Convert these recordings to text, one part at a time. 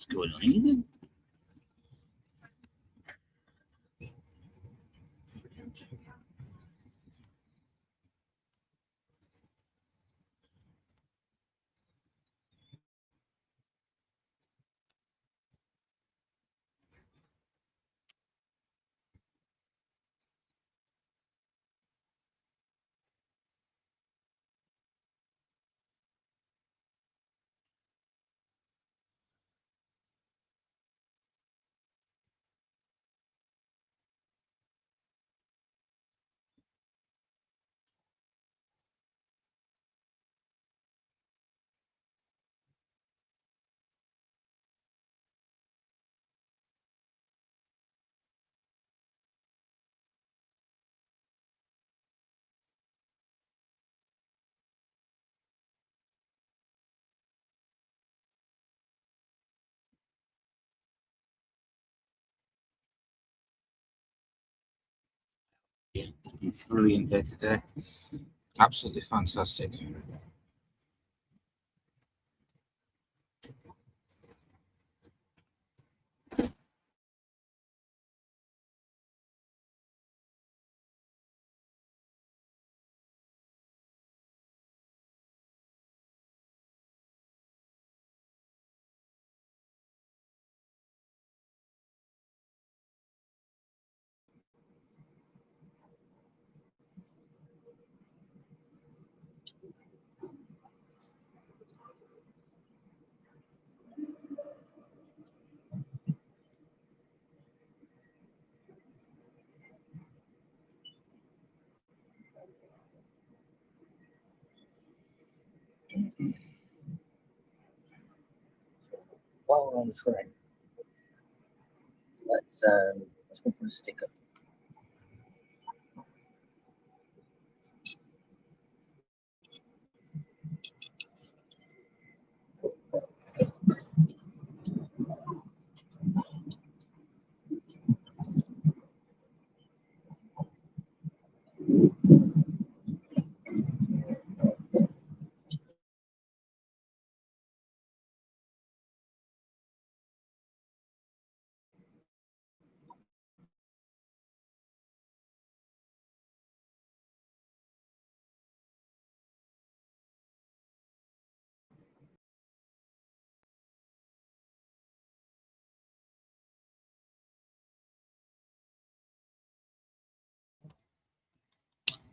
What's going on here then? Yeah, brilliant day today. Absolutely fantastic. While we're on the train, let's go put a sticker.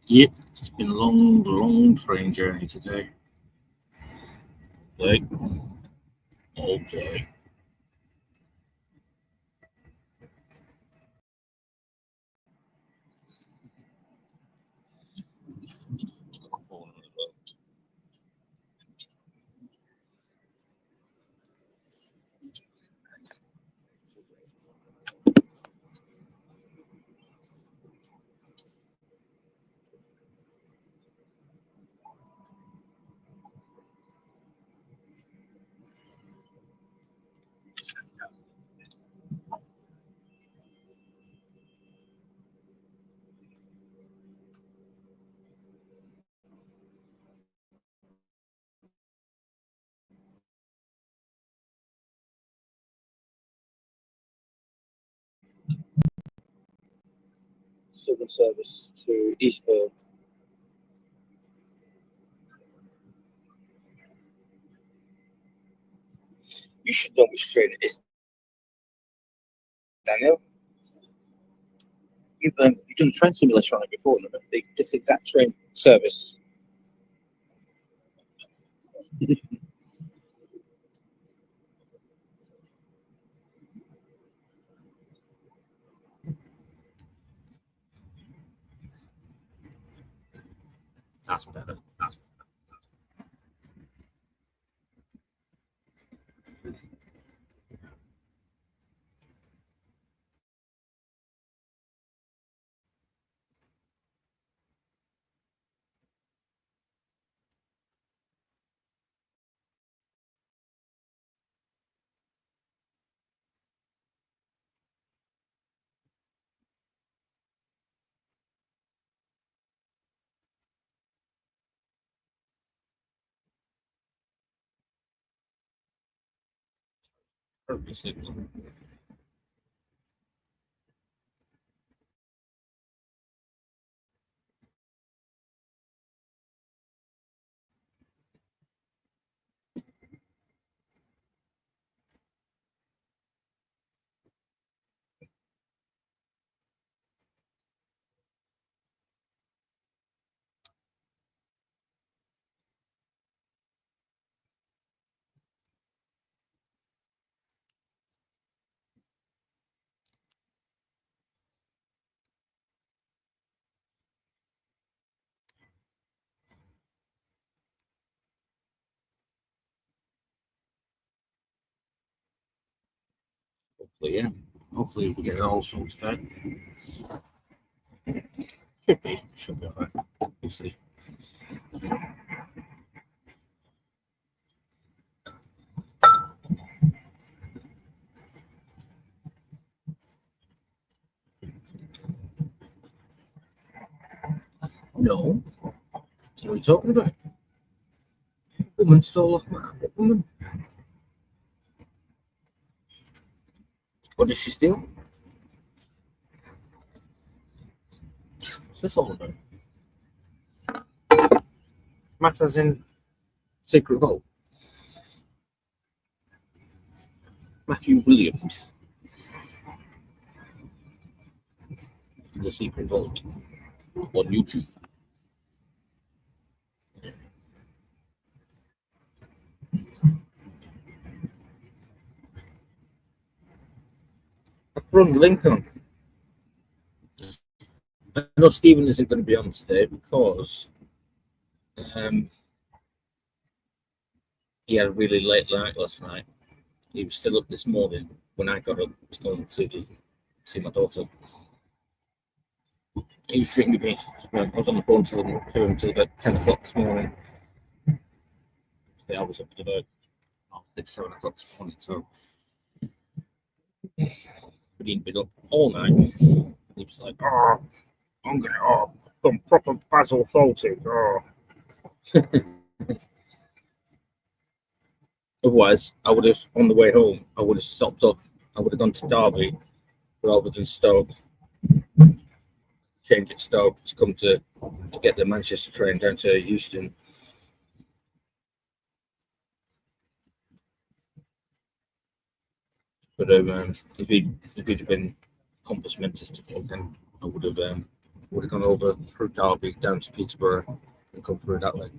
Yep, it's been a long train journey today. Like, all day. Southern service to Eastbourne. You should know which train it is, Daniel. You've done a train simulation on it before, remember? This exact train service. That's better. Probably signal. Hopefully, yeah. Hopefully we get it all sorted out. Should be alright. We'll see. No. What are you talking about? Woman stole off my woman. What did she steal? What's this all about? Matters in Secret Vault. Matthew Williams. The Secret Vault on YouTube. I've run Lincoln. I know Stephen isn't going to be on today because he had a really late night last night. He was still up this morning when I got up to go and see my daughter. He was ringing me. I was on the phone to him until about 10 o'clock this morning. I was up at about 6, 7 o'clock this morning, so he'd been up all night. He was like, "Oh, I'm gonna some proper Basil Fawlty." Otherwise, I would have, on the way home, I would have stopped off. I would have gone to Derby rather than Stoke. Change at Stoke to come to get the Manchester train down to Euston. But if he'd have been Compass Mentis today, then I would have gone over through Derby down to Peterborough and come through that way.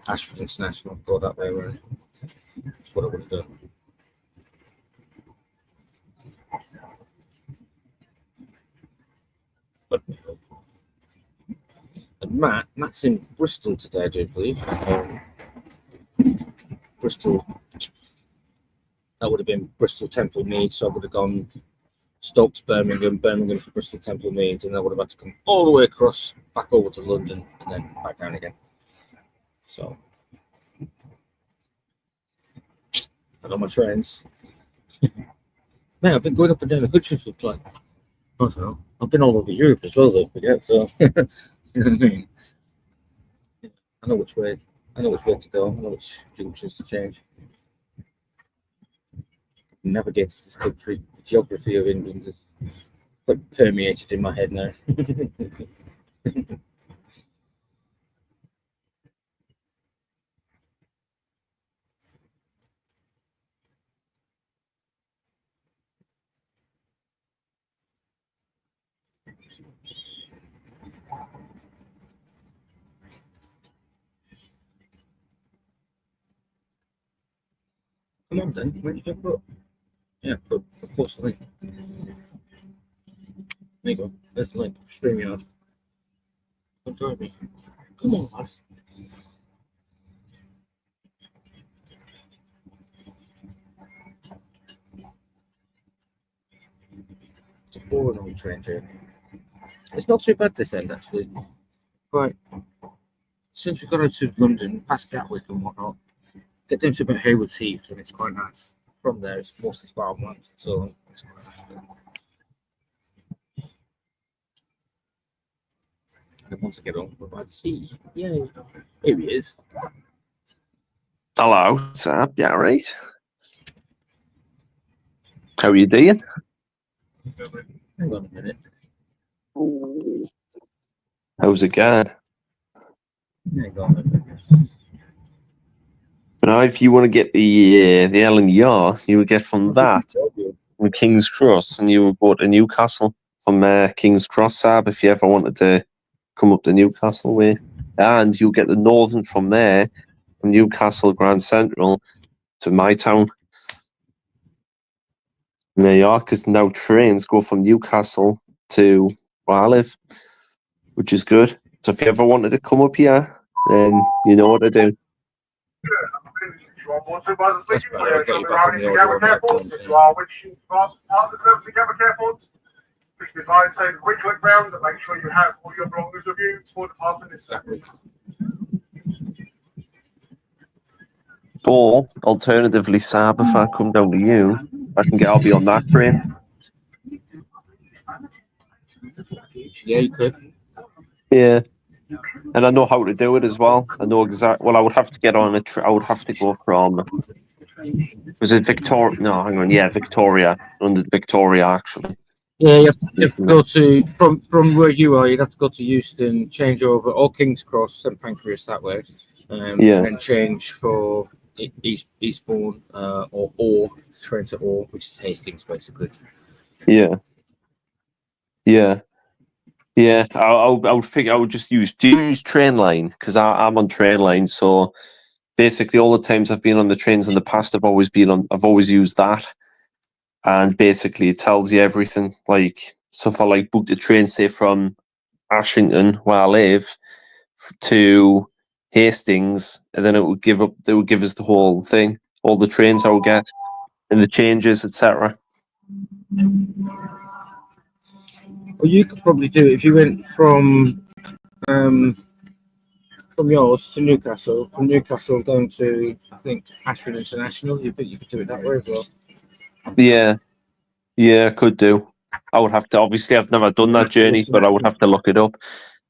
Ashford International, go that way around. That's what I would have done. But Matt's in Bristol today, I do believe. Bristol. That would have been Bristol Temple Mead, so I would have gone Stoke to Birmingham to Bristol Temple Mead, and I would have had to come all the way across, back over to London, and then back down again. So, I know my trains. Man, I've been going up and down the country for like, I don't know. I've been all over Europe as well, though. Yeah, so you know what I mean. I know which way to go. I know which junctions to change. Navigated this country. The geography of England is quite permeated in my head now. Come on then, where did you put? Yeah, post the link. There you go. There's the link. StreamYard. Don't join me. Come on, lads. It's a boring old train journey. It's not too bad this end actually. Right. Since we got out to London, past Gatwick and whatnot, get down to about Haywards Heath and it's quite nice. From there it's mostly farmland, so it's quite nice. And once I get on, we're by the sea. Yay. Here he is. Hello, what's up? Yeah, right. How are you doing? Hang on a minute. How's it going? Hang on a minute. Now, if you want to get the LNER, you would get from that from King's Cross, and you would go to Newcastle from King's Cross, Sab, if you ever wanted to come up to Newcastle way. And you get the Northern from there, from Newcastle Grand Central to my town. And there you are, because now trains go from Newcastle to where I live, which is good. So if you ever wanted to come up here, then you know what to do. That's better. I'll get you back on the audio on that phone. Please be advised, take a quick look round and make sure you have all your belongings with you before departing this service. Or alternatively, Sab, if I come down to you, I'll be on that train. Yeah, you could. Yeah, and I know how to do it as well. I know exactly. Well, I would have to get on I would have to go from. Was it Victoria? No, hang on. Yeah, Victoria. Under Victoria, actually. Yeah, you have to go to from where you are. You'd have to go to Euston, change over, or King's Cross, St Pancras that way, Yeah. and then change for Eastbourne or train to Orr, which is Hastings, basically. Yeah. Yeah. Yeah. I would figure I would just use train line because I'm on train line. So basically, all the times I've been on the trains in the past, I've always used that. And basically, it tells you everything. Like, so if I like booked a train, say from Ashington, where I live, to Hastings, and then it would give us the whole thing, all the trains I would get, and the changes, etc. Well, you could probably do it if you went from yours to Newcastle, from Newcastle down to I think Ashford International. You could do it that way as well. Yeah, I could do. I would have to. Obviously, I've never done that journey, but I would have to look it up.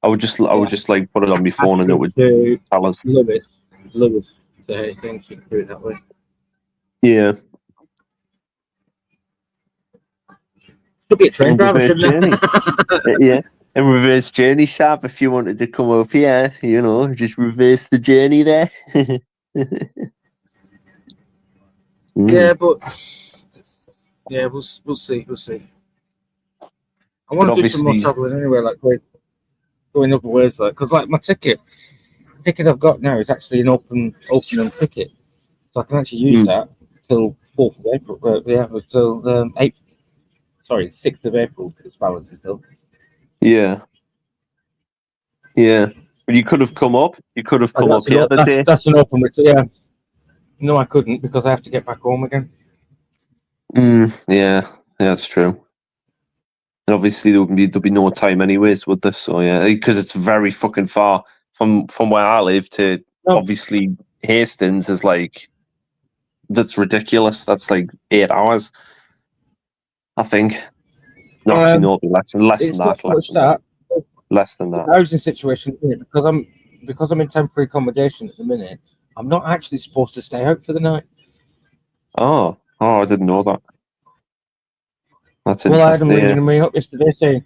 I would just like put it on my phone, and it would tell us. Lewis. So I think you could do it that way. Yeah. Could be a train driver, shouldn't it? Yeah. A reverse journey, Sab, if you wanted to come up here, just reverse the journey there. Yeah, but yeah, we'll see. I want to do some more traveling anyway, like going other ways, like because like my ticket I've got now is actually an open ticket, so I can actually use that till 4th of April. Yeah, till 6th of April. It's balanced until. Yeah. But you could have come up. You could have come up the other day. That's an open ticket. Yeah. No, I couldn't because I have to get back home again. Yeah, that's true. And obviously there'll be no time anyways with this, so yeah, because it's very fucking far from where I live to obviously Hastings is like that's ridiculous. That's like 8 hours, I think. No, actually, no, less than that. Less than that. The housing situation because I'm in temporary accommodation at the minute. I'm not actually supposed to stay out for the night. Oh, I didn't know that. That's interesting. Well, I had them ringing me up yesterday saying,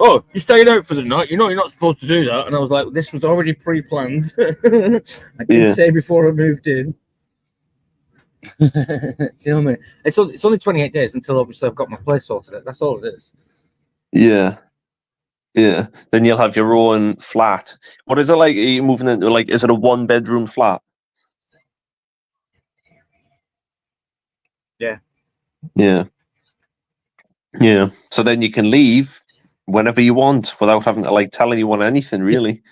"Oh, you're staying out for the night. You know you're not supposed to do that." And I was like, "This was already pre-planned." I didn't say before I moved in. Do you know what I mean? It's only 28 days until obviously I've got my place sorted out. That's all it is. Yeah. Then you'll have your own flat. What is it like? Are you moving into is it a 1-bedroom flat? Yeah. So then you can leave whenever you want without having to tell anyone anything, really.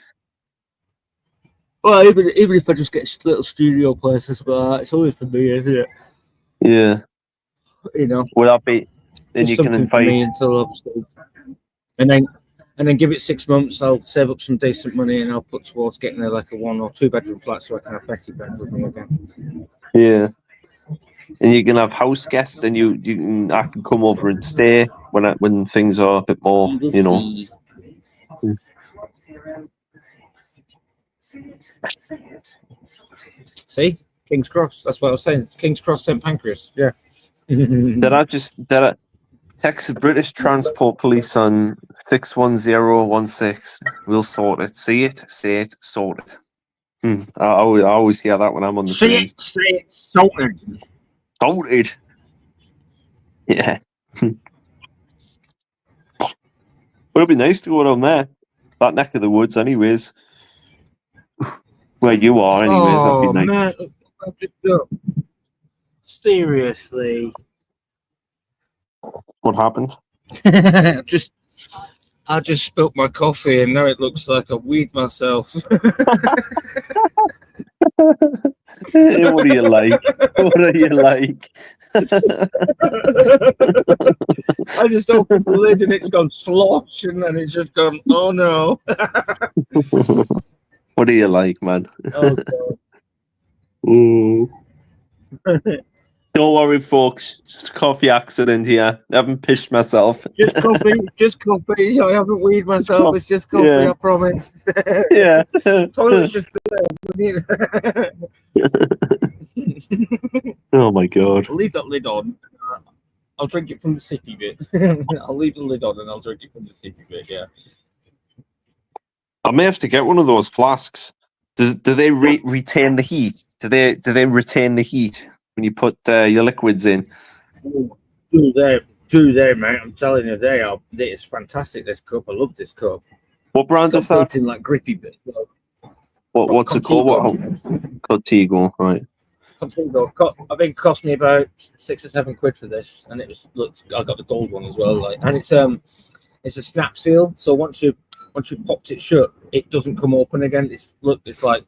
Well, even if I just get a little studio place as well, it's always for me, isn't it? Yeah. Would that be? Then you can invite me until obviously, and then give it 6 months. I'll save up some decent money and I'll put towards getting a 1 or 2 bedroom flat so I can have Betty back with me again. Yeah. And you can have house guests, and I can come over and stay when things are a bit more, See, King's Cross. That's what I was saying. King's Cross, St Pancras. Yeah. Did I text the British Transport Police on 61016? We'll sort it. See it, say it, sort it. I always hear that when I'm on the trains. Say it, sorted. Sorted. Yeah. But it'd be nice to go down there. That neck of the woods, anyways. Where you are, anyways. That'd be nice. Man, I've just got... Seriously. What happened? I just spilt my coffee and now it looks like I weed myself. Hey, what are you like? What are you like? I just opened the lid and it's gone slosh and then it's just gone, oh no. What are you like, man? Oh, God. Ooh. Don't worry, folks. Just a coffee accident here. I haven't pissed myself. Just coffee. I haven't weed myself. It's just coffee, Yeah. I promise. Yeah. Toilet's just there. Oh my god. I'll leave that lid on. I'll drink it from the sippy bit. I'll leave the lid on and I'll drink it from the sippy bit, yeah. I may have to get one of those flasks. Do they retain the heat? Do they retain the heat when you put your liquids in? Do they, mate? I'm telling you, they are. It's fantastic. This cup, I love this cup. What brand is that? In like grippy bit. What's it called? Contigo, right? Contigo. I think it cost me about £6 or £7 for this, and it was I got the gold one as well. Like, and it's a snap seal. So once you popped it shut, it doesn't come open again. It's like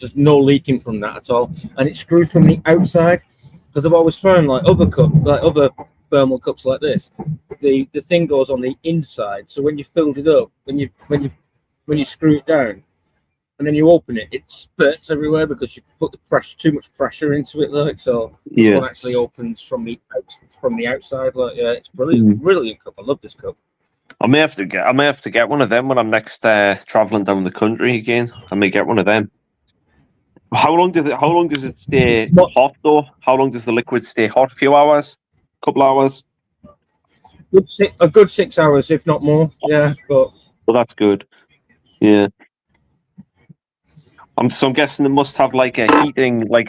there's no leaking from that at all, and it's screwed from the outside. Because I've always found like other thermal cups like this, the thing goes on the inside. So when you filled it up, when you screw it down, and then you open it, it spurts everywhere because you put too much pressure into it. Like so, this one actually opens from the outside. Like it's brilliant, brilliant cup. I love this cup. I may have to get one of them when I'm next traveling down the country again. I may get one of them. How long does it stay hot though? How long does the liquid stay hot? A few hours? Couple hours? A good 6 hours, if not more. Yeah, but well, that's good. Yeah. I'm guessing it must have like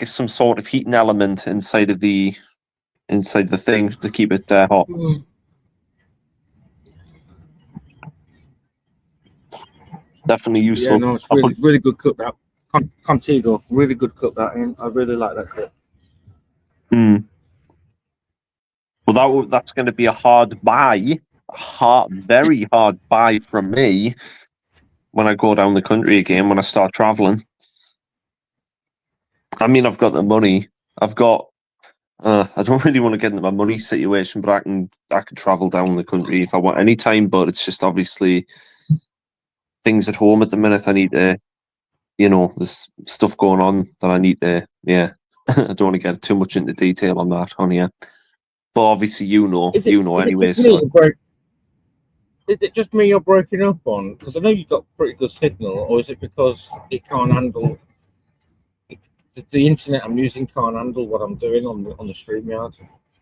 some sort of heating element inside the thing to keep it hot. Definitely useful. Yeah, no, it's really good cup that. Contigo, really good cup that in. I really like that cup. Well, that's going to be a hard buy, very hard buy from me when I go down the country again, when I start traveling. I mean, I've got the money. I don't really want to get into my money situation, but I can travel down the country if I want any time. But it's just obviously things at home at the minute. I need to, there's stuff going on that I need to. Yeah, I don't want to get too much into detail on that on here. But obviously, anyways. Is it just me you're breaking up on? Because I know you've got pretty good signal, or is it because it can't handle the internet I'm using can't handle what I'm doing on the StreamYard,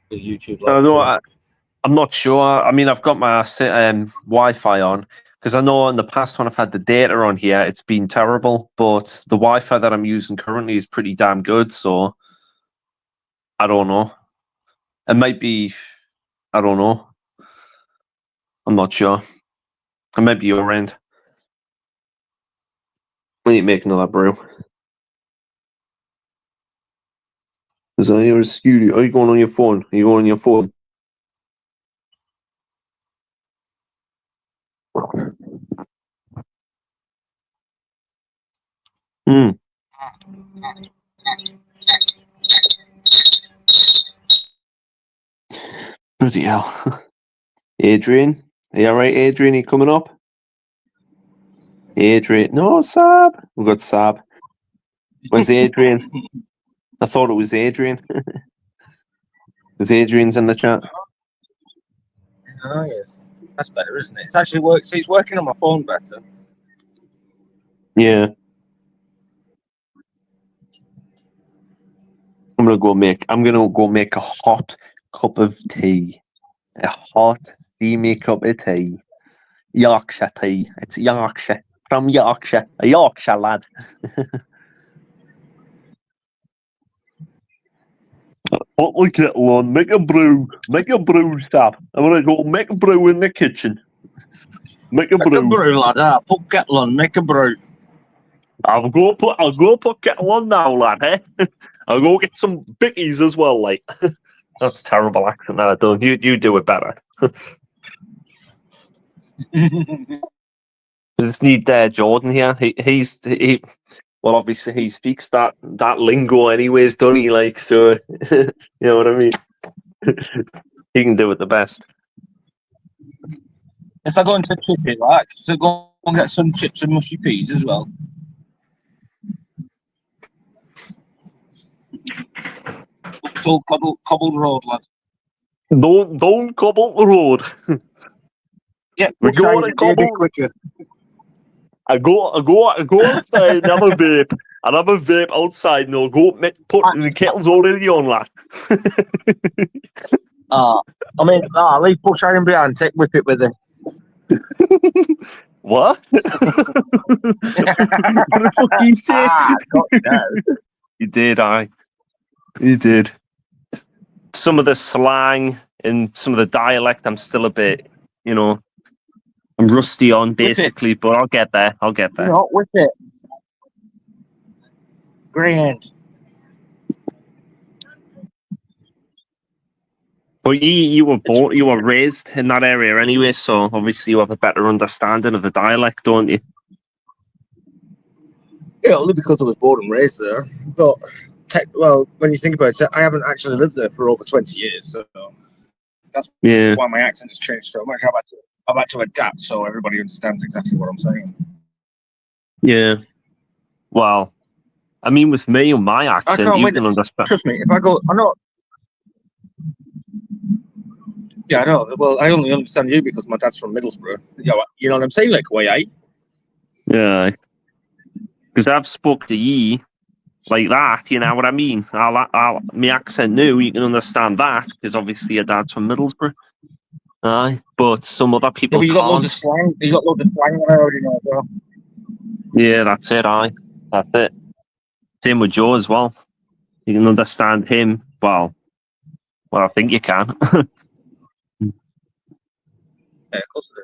the YouTube? I'm not sure. I mean, I've got my Wi-Fi on because I know in the past when I've had the data on here, it's been terrible. But the Wi-Fi that I'm using currently is pretty damn good. So I don't know. It might be. I don't know. I'm not sure. It might be your end. I need to make another brew. Is that your studio? Are you going on your phone? Are you going on your phone? Bloody hell. Adrian? Are you alright, Adrian? Are you coming up? Adrian. No, Sab. We've got Sab. Where's Adrian? I thought it was Adrian. Because Adrian's in the chat. Oh, yes. That's better, isn't it? It's actually it's working on my phone better. Yeah. I'm gonna go make a hot cup of tea. A hot steamy cup of tea. Yorkshire tea. It's Yorkshire. From Yorkshire. A Yorkshire lad. Put the kettle on, make a brew, Stab. I'm gonna go make a brew in the kitchen. Make a brew. lad. Put kettle on, make a brew. I'll go put kettle on now, lad, eh? I'll go get some bickies as well, like. That's terrible accent that I done. You do it better. Just need Jordan here. He well, obviously he speaks that lingo anyways, don't he? Like, so you know what I mean. He can do it the best. If I go into chippy, like, so go and get some chips and mushy peas as well. It's all cobbled road, lad. Don't cobble the road. Yeah, We go to cobble. quicker. I go outside and have a vape. I'll have a vape outside and I'll go put the kettle's already on, lad. Leave push iron behind, take whip it with it. What? What the fuck you say? You did, You did. Some of the slang and some of the dialect, I'm still a bit, I'm rusty on basically, but I'll get there. No, whip it. Grand. But you were raised in that area anyway, so obviously you have a better understanding of the dialect, don't you? Yeah, only because I was born and raised there. But when you think about it, I haven't actually lived there for over 20 years, so that's why my accent has changed so much. I've had to adapt so everybody understands exactly what I'm saying. Yeah. Well, I mean, with me and my accent, you can understand. Trust me, if I go, I know. Yeah, I know. Well, I only understand you because my dad's from Middlesbrough. You know what I'm saying? Like, way I. Yeah. Because I've spoke to ye like that, you know what I mean? My accent new, you can understand that because obviously your dad's from Middlesbrough. Aye, but some other people but you can't. got loads of slang. You got loads of slang that I already know as well. Yeah, that's it. That's it. Same with Joe as well. You can understand him. Well, I think you can. Yeah, of course I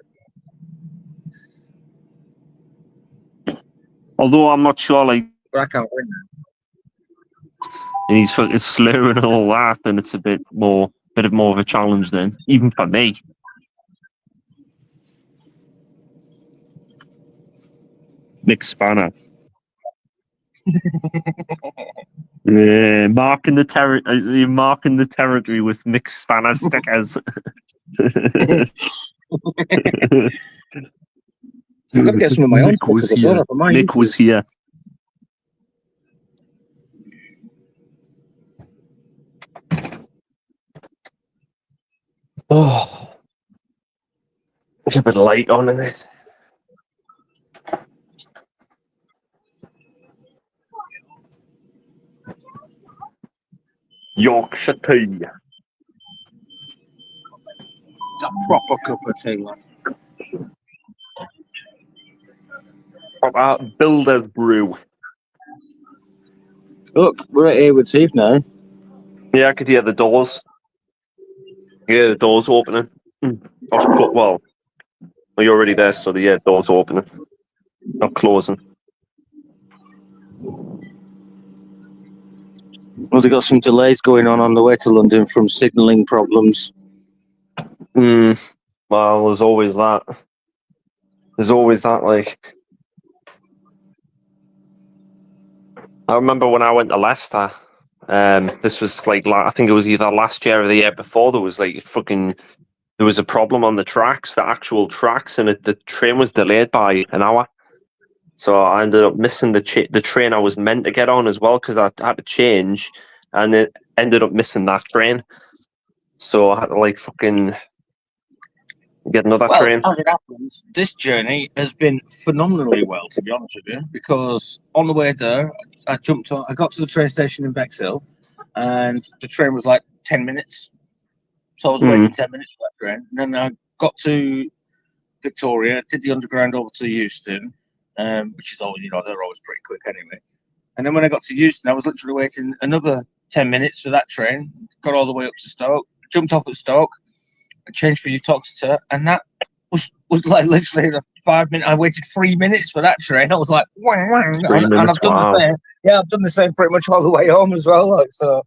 do. Although I'm not sure, like, But I can't win. And he's fucking slurring and all that, and it's a bit more of a challenge then, even for me. Nick Spanner. Yeah, marking the territory with Nick Spanner stickers. I've got to get some of my own. Nick was here. Oh, it's a bit light on it. Yorkshire tea. A proper cup of tea, lad. Proper builder's brew. Look, we're at Haywood's Heath now. Yeah, I could hear the doors. Yeah, the doors opening. Well, you're already there, so the doors opening. Not closing. Well, they got some delays going on the way to London from signalling problems. Well, there's always that. Like, I remember when I went to Leicester. This was like I think it was either last year or the year before. There was there was a problem on the tracks, the actual tracks, and the train was delayed by an hour. So I ended up missing the train I was meant to get on as well because I had to change, and it ended up missing that train. So I had to fucking get another train. As it happens, this journey has been phenomenally well, to be honest with you, because on the way there, I got to the train station in Bexhill, and the train was like 10 minutes. So I was waiting 10 minutes for that train. And then I got to Victoria, did the underground over to Euston, which is always, they're always pretty quick anyway. And then when I got to Euston, I was literally waiting another 10 minutes for that train. Got all the way up to Stoke, jumped off at Stoke, and changed for Uttoxeter, and that was like literally 5 minutes. I waited 3 minutes for that train. I was like, wang, wang. And I've done the same. Yeah, I've done the same pretty much all the way home as well. Like, so,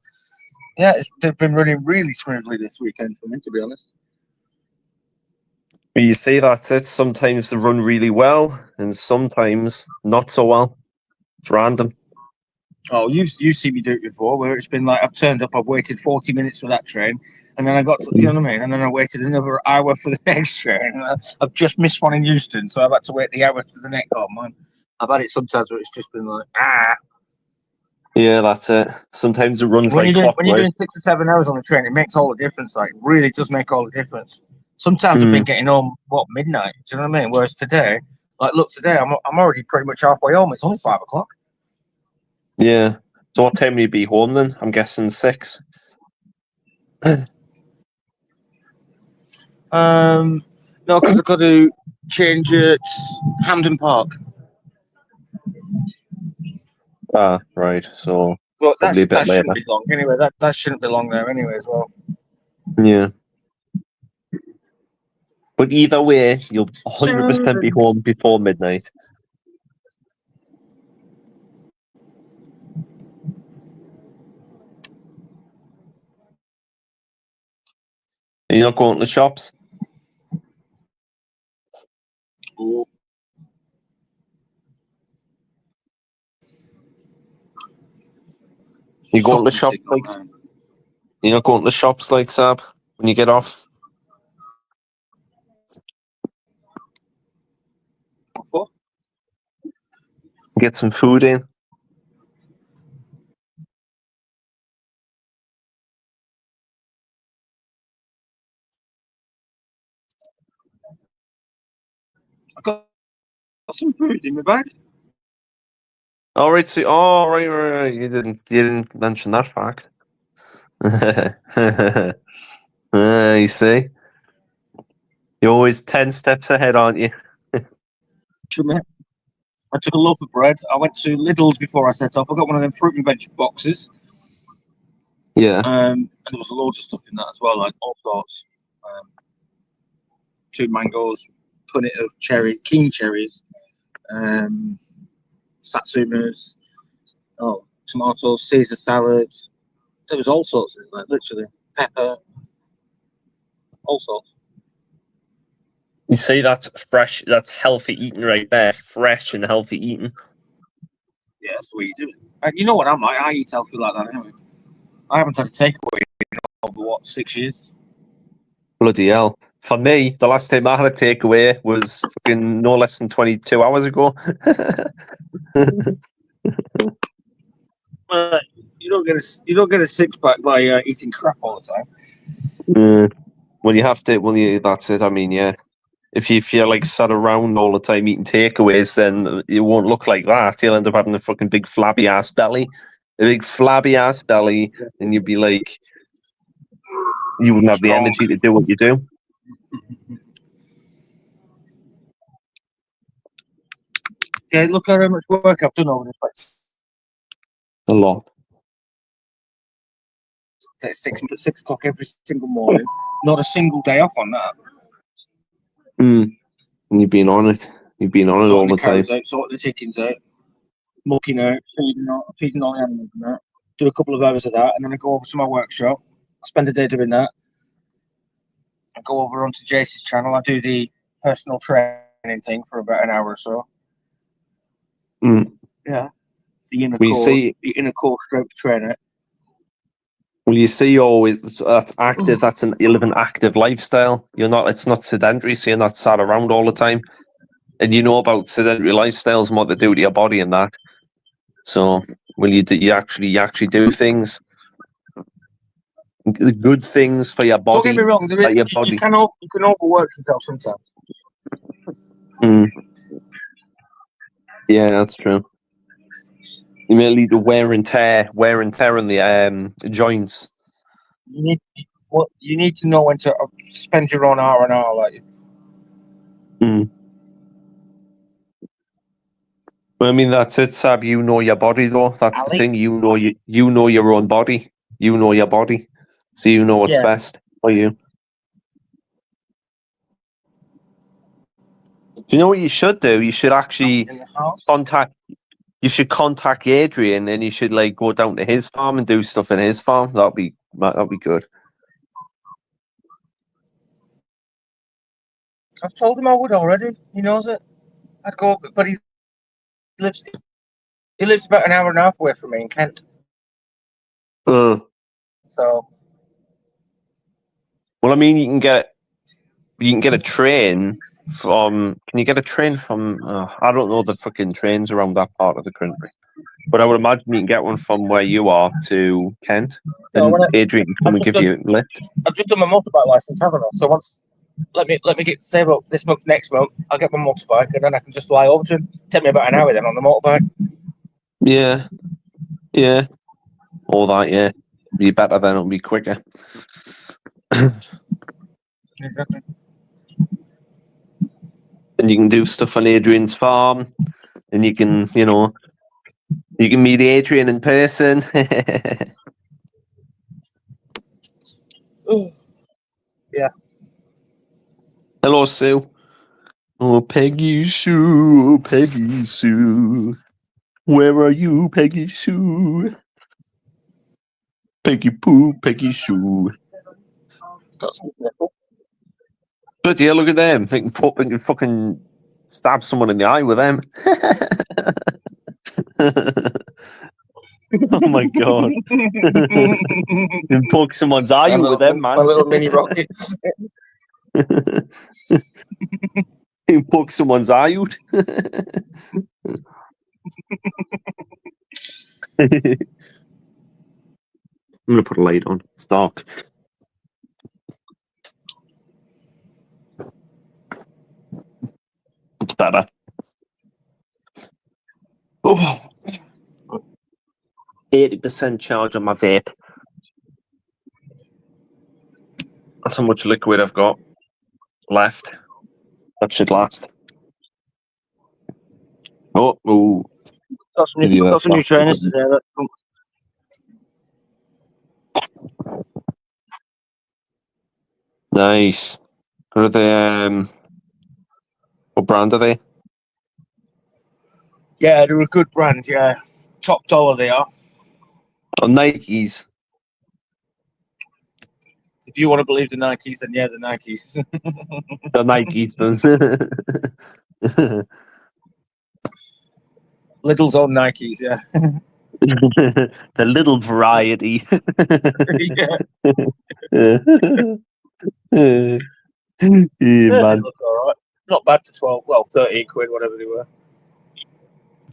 yeah, they've been running really smoothly this weekend for me, to be honest. You see, that's it. Sometimes they run really well, and sometimes not so well. It's random. Oh, you've seen me do it before, where it's been like I've turned up, I've waited 40 minutes for that train, and then I got to, you know what I mean? And then I waited another hour for the next train. And I've just missed one in Euston, so I've had to wait the hour for the next one, man. I've had it sometimes where it's just been like, Yeah, that's it. Sometimes it runs when like you're clockwork. doing 6 or 7 hours on the train, it makes all the difference. Like, it really does make all the difference. Sometimes I've been getting home, midnight? Do you know what I mean? Whereas today, like, look, today I'm already pretty much halfway home. It's only 5 o'clock. Yeah. So what time will you be home then? I'm guessing 6. No, because I've got to change at Hampden Park. Ah, right. So Well, that probably a bit later. shouldn't be long anyway. That shouldn't be long there anyway as well. Yeah. But either way, you'll 100% be home before midnight. Are you not going to the shops? Ooh. You go to the shops like you're not going to the shops like Sab when you get off. What? Get some food in. I got some food in my bag. All right, so right. You didn't mention that fact. You see, you're always 10 steps ahead, aren't you? I took a loaf of bread. I went to Lidl's before I set off. I got one of them fruit and veg boxes. Yeah. And there was loads of stuff in that as well, like all sorts. 2 mangoes, punnet of king cherries, satsumas, tomatoes, Caesar salads. There was all sorts of it, like literally pepper, all sorts. You see, that's fresh. That's healthy eating right there. Fresh and healthy eating. Yeah, that's the way you do it. And you know what I'm like? I eat healthy like that anyway. I haven't had a takeaway in over 6 years. Bloody hell. For me, the last time I had a takeaway was fucking no less than 22 hours ago. You don't get a 6-pack by eating crap all the time. Well, you have to. That's it. I mean, yeah. If you're like sat around all the time eating takeaways, then you won't look like that. You'll end up having a fucking big flabby ass belly, and you'd be like, you wouldn't have the energy to do what you do. Yeah, look at how much work I've done over this place. A lot. It's 6 o'clock every single morning. Not a single day off on that. And you've been on it. You've been on it all the time. Sorting the chickens out, mucking out, feeding all the animals and that. Do a couple of hours of that, and then I go over to my workshop. I spend a day doing that. I go over onto Jace's channel. I do the personal training thing for about an hour or so. Yeah. The inner core stroke trainer. Well, you see, always that's active. You live an active lifestyle. It's not sedentary, so you're not sat around all the time. And you know about sedentary lifestyles and what they do to your body and that. So, you actually do things, good things for your body. Don't get me wrong. You can overwork yourself sometimes. Yeah, that's true. You may lead to wear and tear on the joints. You need to know when to spend your own R&R. Like, Well, I mean, that's it, Sab. You know your body, though. That's the Ali? thing. You know your own body. You know your body, so you know what's Yeah. best for you. Do you know what you should do? You should actually in the house. contact. You should contact Adrian, and you should like go down to his farm and do stuff in his farm. That'd be good. I've told him I would already. He knows it. I'd go, but he lives about an hour and a half away from me in Kent. So Well, I mean, you can get a train from. Can you get a train from? I don't know the fucking trains around that part of the country, but I would imagine you can get one from where you are to Kent, and Adrian can come and give you a lift. I've just done my motorbike license, haven't I? So once let me get save up this month, next month, I'll get my motorbike, and then I can just fly over to him. Take me about an hour then on the motorbike. Yeah, all that. Yeah, be better then. It'll be quicker. Exactly. And you can do stuff on Adrian's farm, and you can, you can meet Adrian in person. Yeah. Hello, Sue. Oh, Peggy Sue, Peggy Sue. Where are you, Peggy Sue? Peggy Poo, Peggy Sue. Got some nipple. But yeah, look at them. They can fucking stab someone in the eye with them. Oh my god. You can poke someone's eye with them, man. My little mini rockets. You poke someone's eye out. I'm gonna put a light on. It's dark. It's better. Oh. 80% charge on my vape. That's how much liquid I've got left. That should last. Oh. Got some new trainers today. Nice. What are they? What brand are they? Yeah, they're a good brand. Yeah, top dollar they are. Oh, Nikes. If you want to believe the Nikes, then yeah, the Nikes. The Nikes. Lidl's own Nikes, yeah. The little variety. Yeah, They man. look all right. Not bad for 12, well, 13 quid, whatever they were.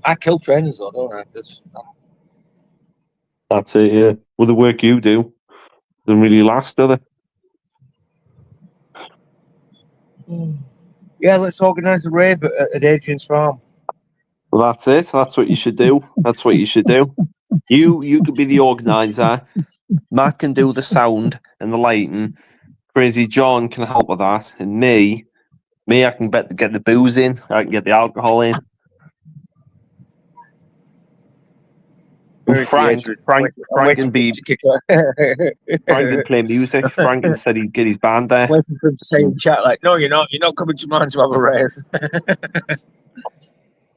I kill trainers though, don't I? That's it, yeah. Well, the work you do doesn't really last, do they? Yeah, let's organise a rave at Adrian's farm. Well, that's it. That's what you should do. That's what you should do. You could be the organizer. Matt can do the sound and the lighting. Crazy John can help with that, and me, I can get the booze in. I can get the alcohol in. And Frank can be. Frank can play music. Frank said he'd get his band there. Waiting for him to say in chat, like, no, you're not. You're not coming to mine to have a rave.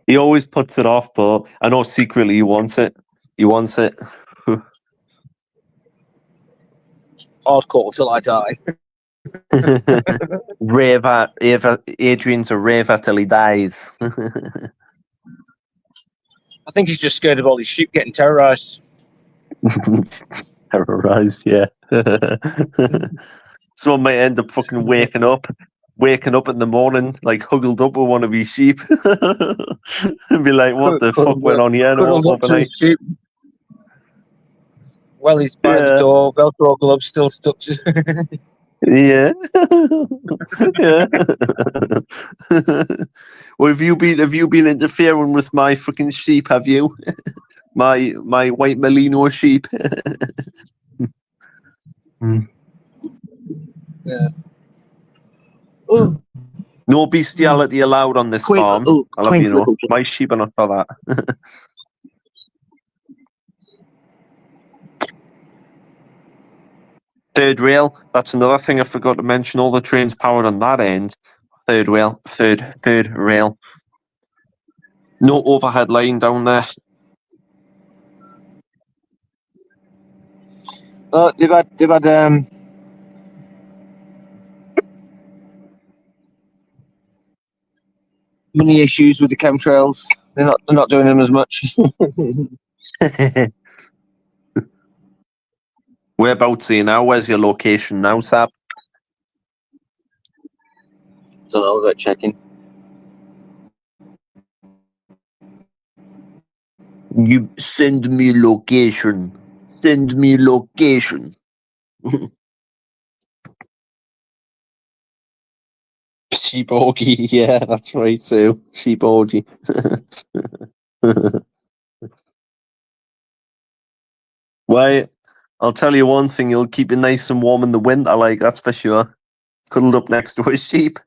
He always puts it off, but I know secretly he wants it. He wants it. Hardcore till I die. Raver, Adrian's a raver till he dies. I think he's just scared of all these sheep getting terrorised. Terrorised, yeah. Someone might end up fucking waking up in the morning, like huddled up with one of his sheep, and be like, "What the fuck went on here?" Sheep. Well, he's by the door, Velcro gloves still stuck to. Yeah. Yeah. Well, have you been interfering with my fucking sheep? Have you? my white merino sheep. Yeah. Oh, No bestiality allowed on this farm. I'll have you know. My sheep are not for that. Third rail. That's another thing I forgot to mention. All the trains powered on that end. Third rail. Third rail. No overhead line down there. they've had many issues with the chemtrails. They're not doing them as much. Whereabouts are you now? Where's your location now, Sab? Don't know about checking. You send me location. Send me location. Sheep orgy, yeah, that's right too. Sheep orgy. Well, I'll tell you one thing, it'll keep you nice and warm in the winter, like, that's for sure. Cuddled up next to a sheep.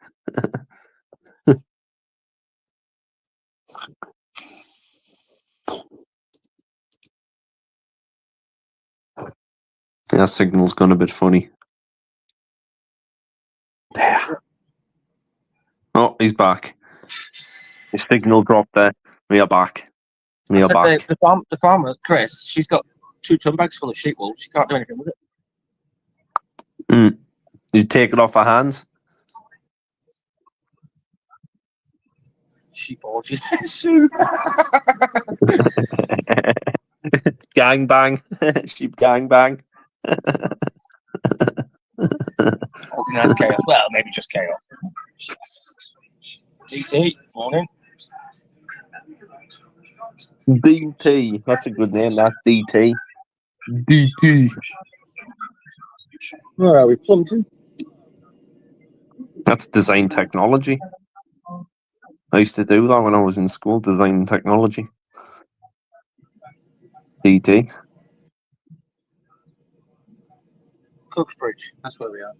That signal's gone a bit funny. There. Oh, he's back. His signal dropped there. We are back. We are back. The farmer, Chris, she's got 2 ton bags full of sheep wool. She can't do anything with it. You take it off her hands? Sheep orgy. Gang bang. Sheep gang bang. Organised chaos. Well, maybe just chaos. DT, morning. DT. That's a good name, that. DT. DT. Where are we? Plumpton? That's design technology. I used to do that when I was in school, design technology. DT. Cooksbridge. That's where we are.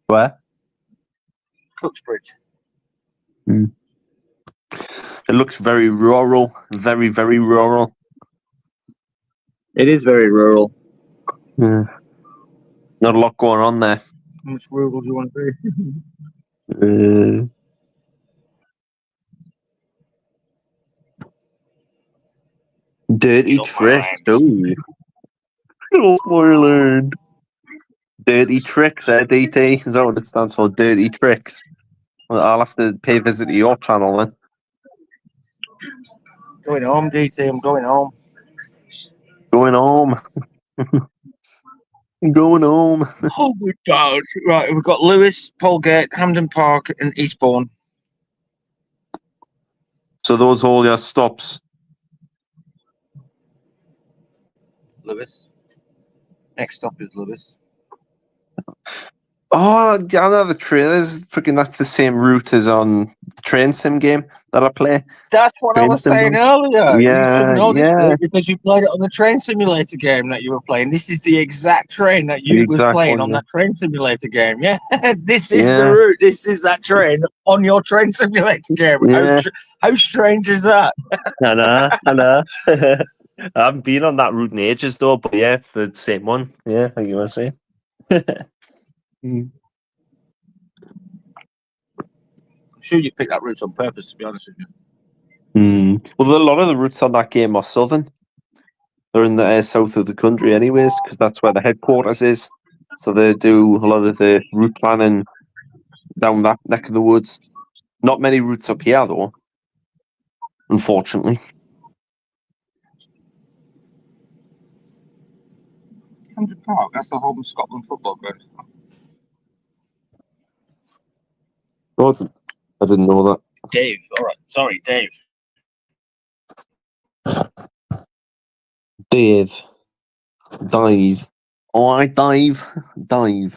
Where? Cooksbridge. It looks very rural. Very, very rural. It is very rural. Yeah. Not a lot going on there. How much rural do you want to be? Dirty tricks. Oh. Get off my land. Dirty tricks, DT. Is that what it stands for? Dirty tricks. Well, I'll have to pay a visit to your channel then. Going home, DT. I'm going home. Going home. Going home. Oh my God. Right, we've got Lewis, Polegate, Hampden Park, and Eastbourne. So those are all your stops. Lewis. Next stop is Lewis. Oh, yeah, I know the trailers. Freaking, that's the same route as on the train sim game that I play. That's what I was saying earlier. You should know this because you played it on the train simulator game that you were playing. This is the exact train that you was playing on that train simulator game. Yeah, this is the route. This is that train on your train simulator game. Yeah. How strange is that? I know. I haven't been on that route in ages though, but yeah, it's the same one. Yeah, like you were saying. I'm sure you picked that route on purpose, to be honest with you. Well, a lot of the routes on that game are southern. They're in the south of the country anyways, because that's where the headquarters is. So they do a lot of the route planning down that neck of the woods. Not many routes up here, though, unfortunately. Hampden Park, that's the home of Scotland football ground. I didn't know that. Dave, all right. Sorry, Dave. Dave. Dive. All right, dive. Dive.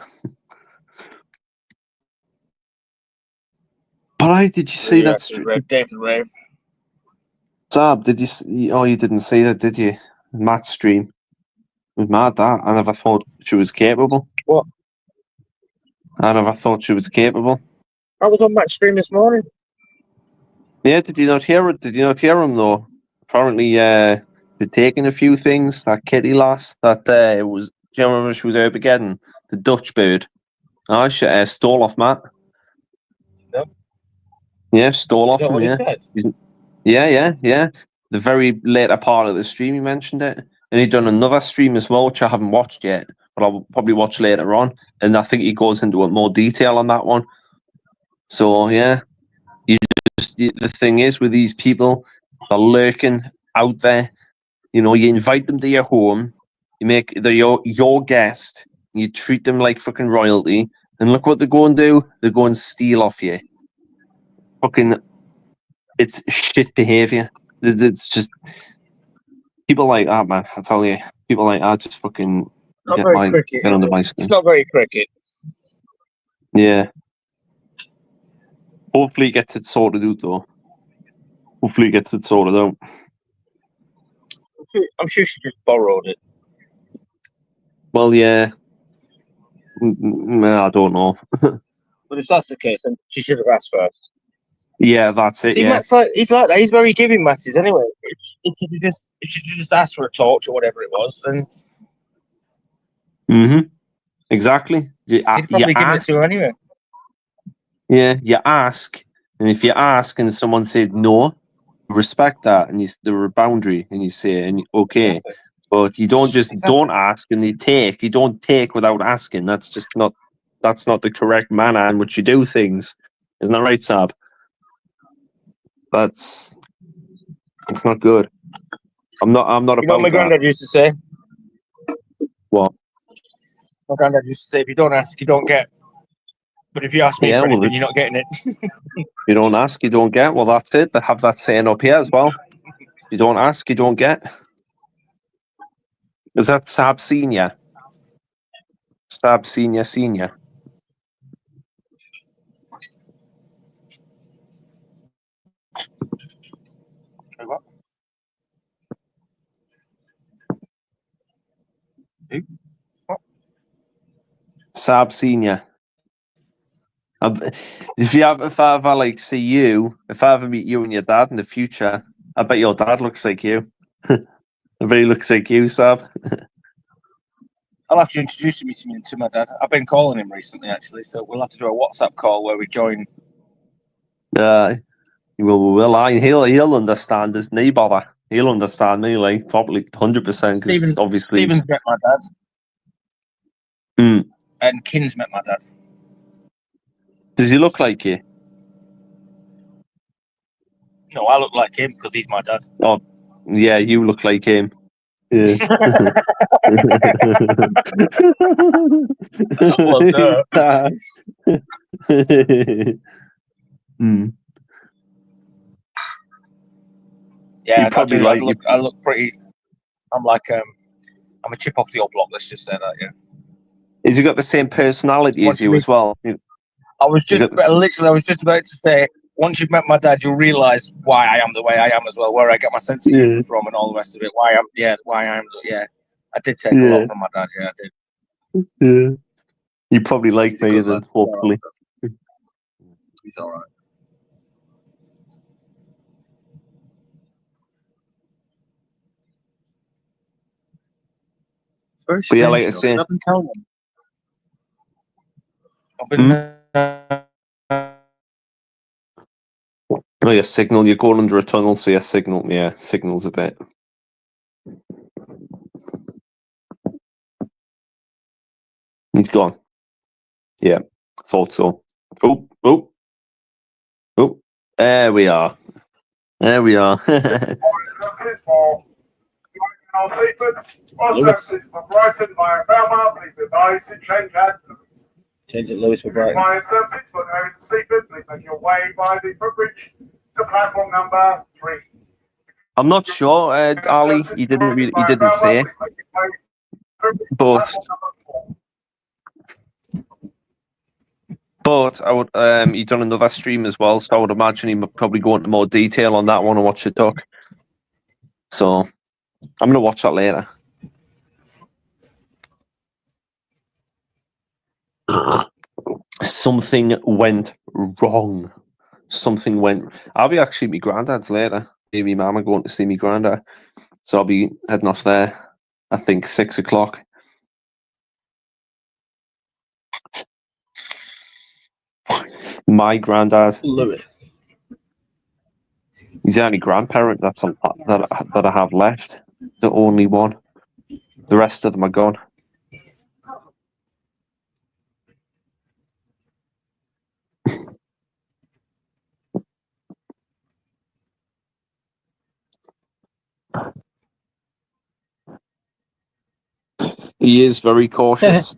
But did you see that's Dave and Rave. Sab, did you see? Oh, you didn't see that, did you? Matt's stream. It was mad that. I never thought she was capable. What? I never thought she was capable. I was on Matt's stream this morning. Yeah, did you not hear it? Did you not hear him though? Apparently, they're taking a few things. That kitty lass, that it was. Do you remember she was out again? The Dutch bird. Oh, she stole off Matt. Yep. Yeah, stole off Is that him. what he Yeah, said? yeah. The very later part of the stream, he mentioned it, and he done another stream as well, which I haven't watched yet, but I'll probably watch later on. And I think he goes into more detail on that one. So yeah, the thing is with these people, they're lurking out there. You know, you invite them to your home, they're your guest, and you treat them like fucking royalty. And look what they go and do. They go and steal off you. Fucking, it's shit behavior. It's just people like that, man. I tell you, people like that just fucking Not get very cricket. get under my skin. It's not very cricket. Yeah. Hopefully, he gets it sorted out, though. Hopefully, he gets it sorted out. I'm sure she just borrowed it. Well, yeah. I don't know. But if that's the case, then she should have asked first. Yeah, that's it. See, Yeah. Matt's he's like that. He's very giving, Matt is anyway. If she just asked for a torch or whatever it was, then Mm-hmm. Exactly. he'd probably give it to her anyway. Yeah, you ask, and if you ask and someone says no, respect that, and there are a boundary, and you say, and okay, but you don't just don't ask and you take. You don't take without asking. That's just not. That's not the correct manner in which you do things. Isn't that right, Sab? It's not good. I'm not You know about what my granddad used to say? What? My granddad used to say, if you don't ask, you don't get. But if you ask me for anything, you're not getting it. You don't ask, you don't get. Well, that's it. They have that saying up here as well. You don't ask, you don't get. Is that Sab Senior? Sab Senior. What? Who? What? Sab Senior. If I ever meet you and your dad in the future, I bet your dad looks like you. I bet he looks like you, Sab. I'll have to introduce him to my dad. I've been calling him recently, actually, so we'll have to do a WhatsApp call where we join. He'll understand. There's no bother. He'll understand me, like probably 100%. Because obviously, Stephen's met my dad. And Kin's met my dad. Does he look like you? No, I look like him because he's my dad. Oh, yeah, you look like him. Yeah. Well, duh. Yeah, I look pretty. I'm a chip off the old block. Let's just say that. Yeah. Has he got the same personality as you as well? I was just about to say, once you've met my dad, you'll realise why I am the way I am as well, where I get my sense of humour from, and all the rest of it. Why I am. Yeah, I did take a lot from my dad. Yeah, I did. Yeah, you probably like me then, hopefully. He's all right. Very strange, yeah, like I say, I've been telling him. I've been. Oh, your signal. You're going under a tunnel, so your signal. Yeah, signal's a bit. He's gone. Yeah, thought so. Oh. There we are. Change it, Lewis, for Brighton. Make your way by the footbridge to platform number 3. I'm not sure, Ali. He didn't say, but I would. He done another stream as well, so I would imagine he would probably go into more detail on that one and what she took. So I'm gonna watch that later. Something went wrong. Something went. I'll be actually at my granddad's later. Me and my mum are going to see my granddad, so I'll be heading off there. I think 6 o'clock. My granddad. Love it. He's the only grandparent that I have left. The only one. The rest of them are gone. He is very cautious.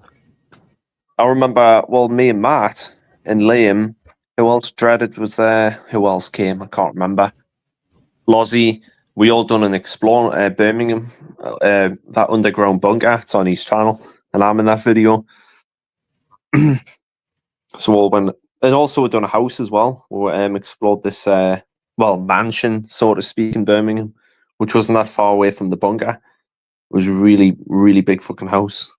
I remember, well, me and Matt and Liam. Who else? Dreaded was there. Who else came? I can't remember. Lozzie. We all done an explore Birmingham, that underground bunker. It's on his channel, and I'm in that video. So all went, and also we done a house as well. We explored this mansion, so to speak, in Birmingham, which wasn't that far away from the bunker. It was a really, really big fucking house.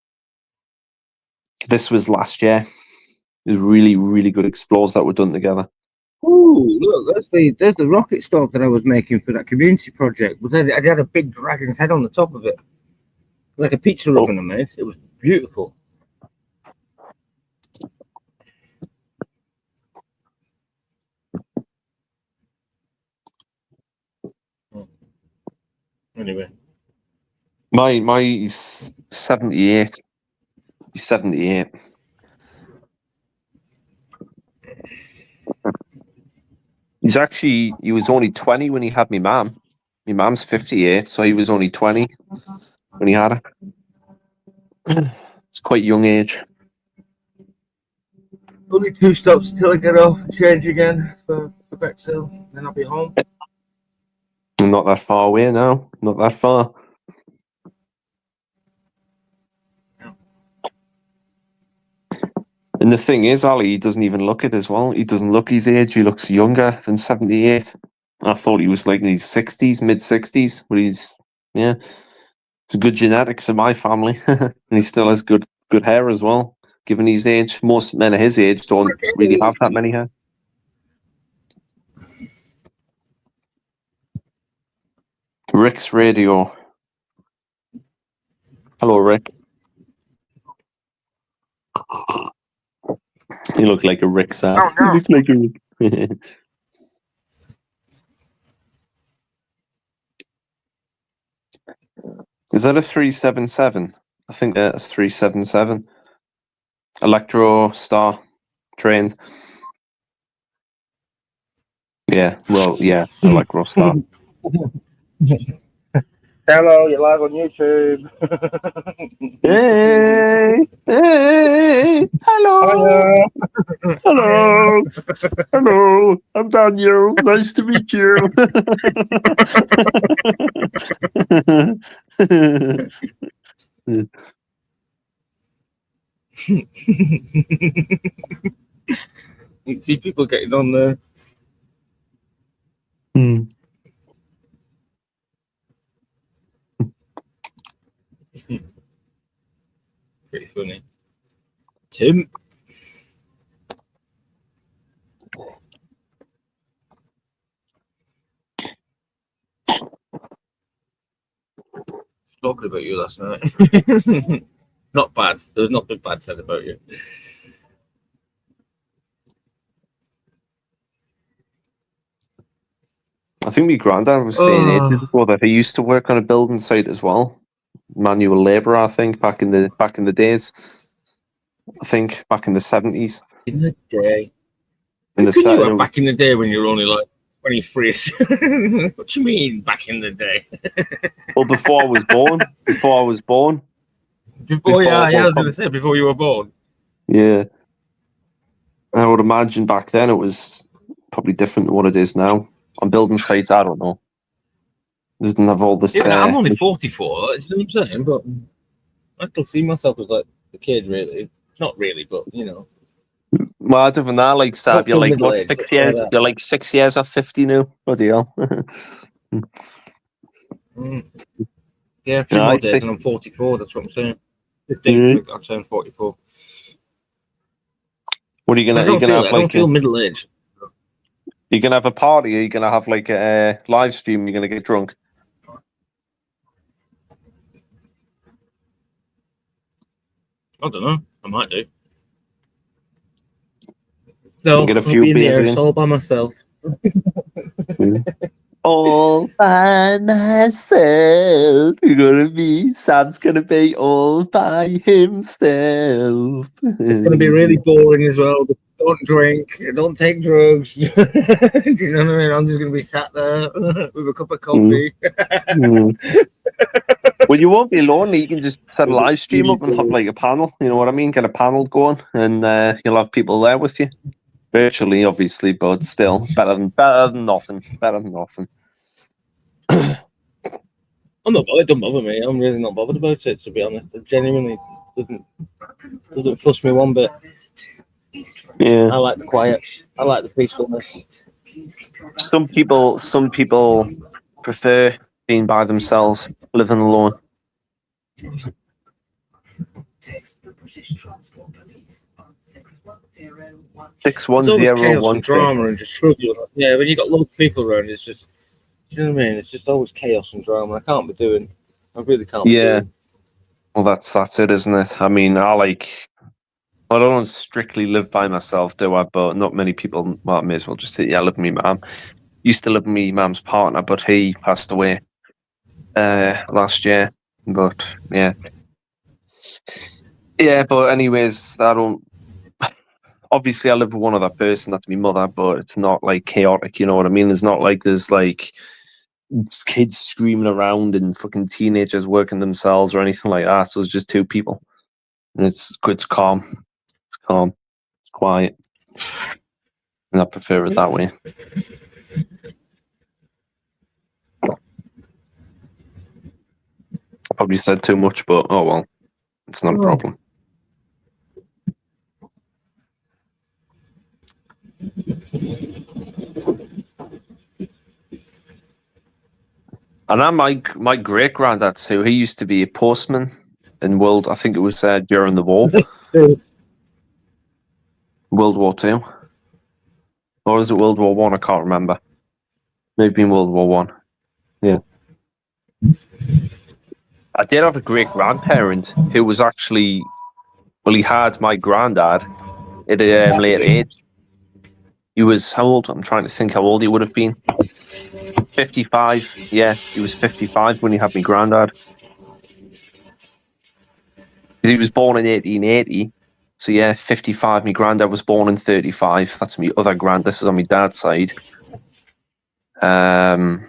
This was last year. It was really, really good explores that were done together. Ooh, look, there's the rocket stop that I was making for that community project. But then I had a big dragon's head on the top of it, like a pizza oven I made. It was beautiful. Anyway, My he's 78. He's 78. He was only 20 when he had me mum. My mum's 58, so he was only 20 when he had her. It's quite a young age. only 2 stops till I get off and change again for Bexhill. Then I'll be home. I'm not that far away now. Not that far. And the thing is, Ali, he doesn't even look it as well. He doesn't look his age. He looks younger than 78. I thought he was like in his 60s, mid-60s. But it's good genetics in my family. And he still has good hair as well, given his age. Most men of his age don't really have that many hair. Rick's radio. Hello, Rick. You look like a Rick, Sam. Oh, no. You look like a Rick. Is that a 377? I think that's 377. Electro Star trains. Yeah, well, yeah, Electro Star. Hello, you're live on YouTube. Hey, hello, hello, hello. I'm Daniel. Nice to meet you. You see people getting on there. Pretty funny. Tim. Talking about you last night. Not bad. There's nothing bad said about you. I think my granddad was saying ages ago that he used to work on a building site as well. Manual labourer, I think, back in the days. I think back in the 70s. In the day. In the Can you have back in the day when you were only like 23? What do you mean back in the day? Well, before I was born. Before I was born. Before I was going to say before you were born. Yeah. I would imagine back then it was probably different than what it is now. On building sites, I don't know. It doesn't have all this. Yeah, I'm only 44. That's what I'm saying, but I still see myself as like the kid, really. Not really, but you know. Well, I don't know. Like, Stab, you're like what, 6 years? Like you're like 6 years off 50 now. Bloody hell. Yeah, 2 No, more I days think- and I'm 44. That's what I'm saying. 15th, I'll turn 44. What are you I gonna? don't feel, I don't feel middle aged. You gonna have a party? Or you gonna have like a live stream? You're gonna get drunk? I don't know. I might do. No, Get a I'll few be in the beers house all by myself. All by myself. You're gonna be. Sam's gonna be all by himself. It's going to be really boring as well. Don't drink. Don't take drugs. Do you know what I mean? I'm just going to be sat there with a cup of coffee. Well, you won't be lonely. You can just set a It'll be live stream up and have like a panel. You know what I mean? Get a panel going, and you'll have people there with you, virtually, obviously, but still, it's better than nothing. Better than nothing. I'm not bothered. It don't bother me. I'm really not bothered about it, to be honest. It genuinely doesn't fuss me one bit. Yeah. I like the quiet. I like the peacefulness. Some people prefer being by themselves, living alone. 610 There's always chaos and 1 drama and just trouble. Yeah, when you got loads of people around, it's just, you know what I mean? It's just always chaos and drama. I can't be doing. I really can't. Yeah. Be doing. Well, that's it, isn't it? I mean, I don't strictly live by myself, do I? But not many people. Well, I may as well just say, yeah, I live with me mum. Used to live with me mum's partner, but he passed away last year. But yeah, But anyways, I don't. Obviously, I live with one other person. That's my mother, but it's not like chaotic. You know what I mean? It's not like there's like kids screaming around and fucking teenagers working themselves or anything like that. So it's just 2 people, and it's calm. It's calm. It's quiet. And I prefer it that way. I probably said too much, but oh well, it's not a problem. And I'm my great granddad too. He used to be a postman in I think it was during the war, World War II, or was it World War One? I can't remember. Maybe in World War One. Yeah. I did have a great grandparent who was actually, well, he had my granddad at a late age. He was how old? I'm trying to think how old he would have been. 55. Yeah, he was 55 when he had my granddad. He was born in 1880. So yeah, 55. My granddad was born in 35. That's my other granddad. This is on my dad's side. But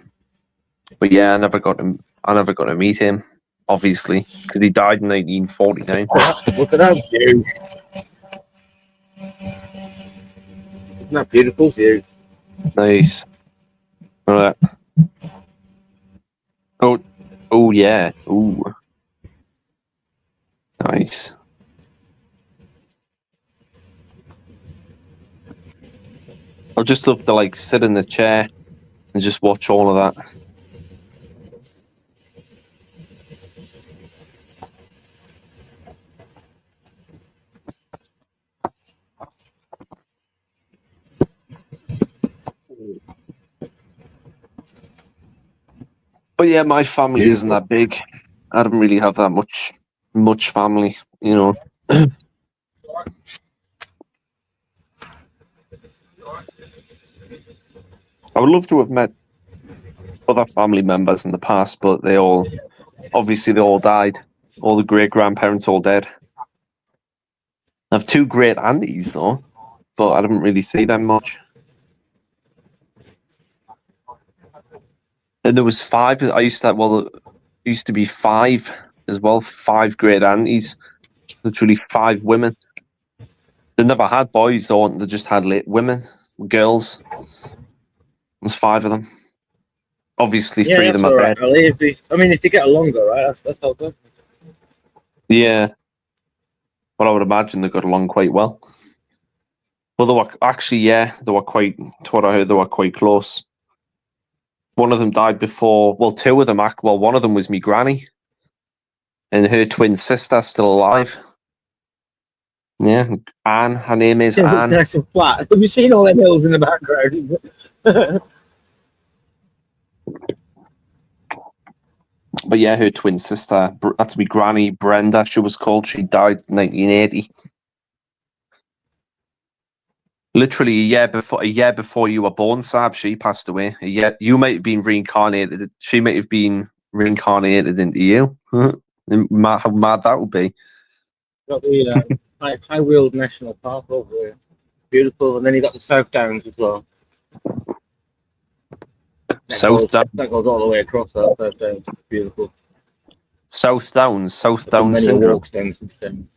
yeah, I never got to meet him, obviously, because he died in 1949. Look at that view. Isn't that beautiful view? Nice. All right. Oh yeah. Ooh. Nice. I'd just love to like sit in the chair and just watch all of that. But yeah, my family isn't that big. I don't really have that much family, you know. I would love to have met other family members in the past, but they all died. All the great grandparents all dead. I have 2 great aunties though, but I didn't really see them much. And there was 5. There used to be 5 as well. 5 great aunties, literally 5 women. They never had boys though. They just had women, girls. There's 5 of them. Obviously, 3 of them are dead. I mean, if they get along, all right, that's all good. Yeah. But I would imagine they got along quite well. Well, they were actually, they were quite, to what I heard, they were quite close. one of them died before. Well, two of them. Well, one of them was me granny, and her twin sister still alive. Yeah, Anne. Her name is It looks Anne. nice and flat. Have you seen all them hills in the background? But yeah, her twin sister. That's me granny, Brenda. She was called. She died in 1980. Literally a year before you were born, Sab, she passed away. A year, you might have been reincarnated. She might have been reincarnated into you. How mad that would be. Got the High Weald National Park over here. Beautiful. And then you got the South Downs as well. That goes all the way across that South Downs. Beautiful. South Downs Many syndrome. walks down since then.